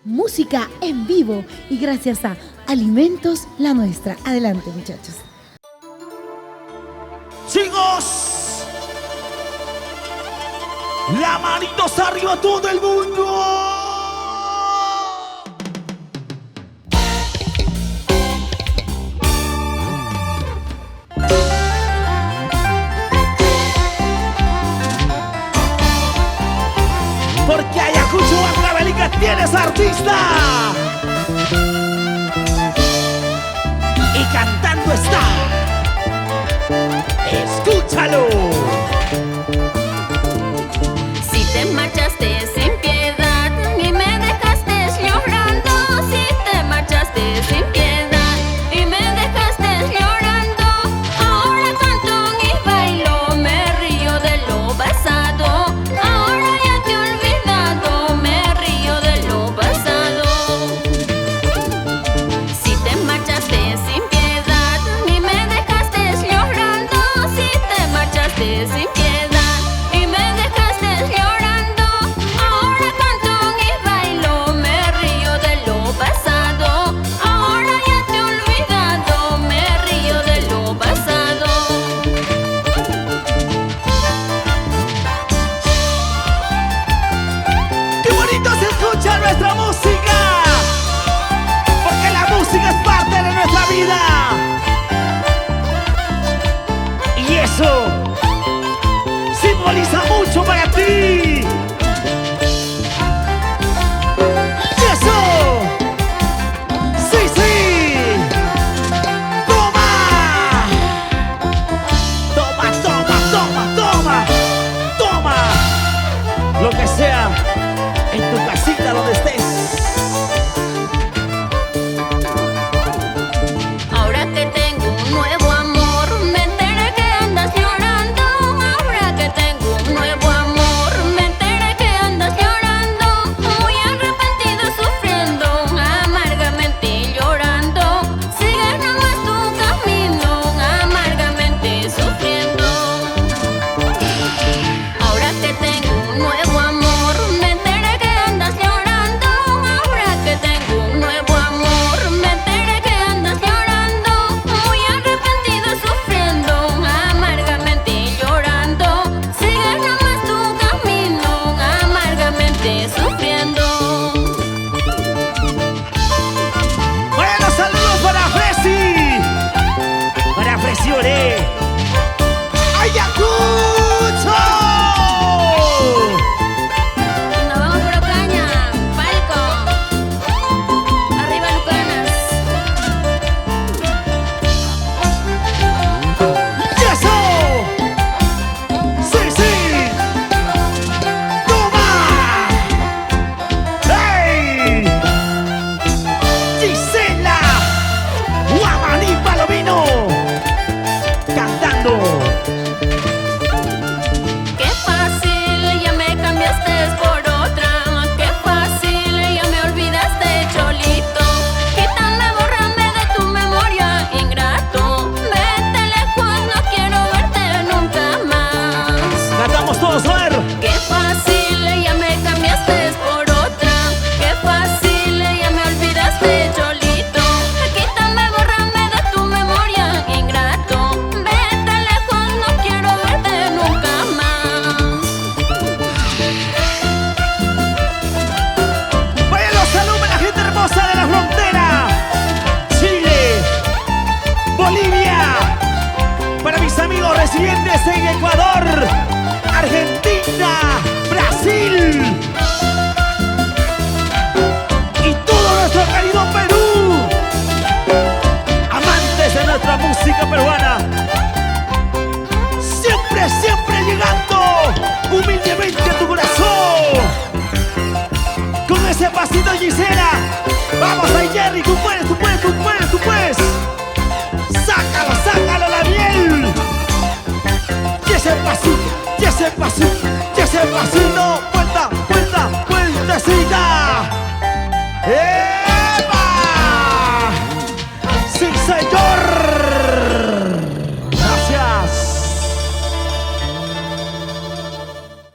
música en vivo y gracias a Alimentos La Nuestra. Adelante, muchachos. Chicos, la manitos arriba todo el mundo. Porque Ayacucho, Huancavelica, tienes artista. Y cantando está. Escúchalo. Si te marchaste sin piedad y me dejaste llorando, si te marchaste sin piedad y me dejaste llorando, ahora canto y bailo, me río de lo pasado. Ahora ya te he olvidado, me río de lo pasado. Si te marchaste sin piedad y me dejaste llorando, si te marchaste sin piedad y me dejaste llorando, ahora canto y bailo, me río de lo pasado. Ahora ya te he olvidado, me río de lo pasado. ¡Qué bonito se escucha nuestra música! Porque la música es parte de nuestra vida. Y eso simboliza mucho para ti. ¡Y eso! ¡Sí, sí! ¡Toma! ¡Toma, toma, toma, toma! ¡Toma! Lo que sea, en tu casita donde estés. Ahora que tengo un nuevo amor, me enteré que andas llorando. Ahora que tengo un nuevo amor, me enteré que andas llorando. Muy arrepentido, sufriendo, amargamente llorando. Sigue nomás tu camino, amargamente sufriendo. Ahora que tengo un nuevo amor, me enteré que andas llorando. Ahora que tengo un nuevo amor, me enteré que andas llorando. Muy arrepentido, sufriendo, amargamente llorando. Sigue nomás tu camino, amargamente sufriendo. Bueno, saludos para Fresi. Para Fresiore. ¡Ayacucho! Y nos vamos por Ocaña, Palco. Arriba Lucanas. ¡Y eso! ¡Sí, sí! ¡Toma! ¡Hey! Gisela Guamaní Palomino cantando. Qué fácil, ya me cambiaste por otra. Qué fácil, ya me olvidaste, cholito. Quítame, bórrame de tu memoria, ingrato. Vete lejos, no quiero verte nunca más. Cantamos todos, a ver. Qué fácil, ya me cambiaste por otra. Qué fácil, ya me olvidaste, cholito. Quítame, bórrame de tu memoria, ingrato. Vete lejos, no quiero verte nunca más. Vaya los saludos a la gente hermosa de la frontera. Chile, Bolivia. Para mis amigos residentes en Ecuador, Argentina, Brasil. Y todo nuestro querido Perú. Amantes de nuestra música peruana. Siempre, siempre llegando humildemente a tu corazón. Con ese pasito, Gisela. Vamos ahí, Jerry, tú puedes, tú puedes, tú puedes, tú puedes. Sácalo, sácalo la miel. Y ese pasito, y ese pasito, y ese pasito. Vuelta, vuelta, vueltecita. ¡Eh!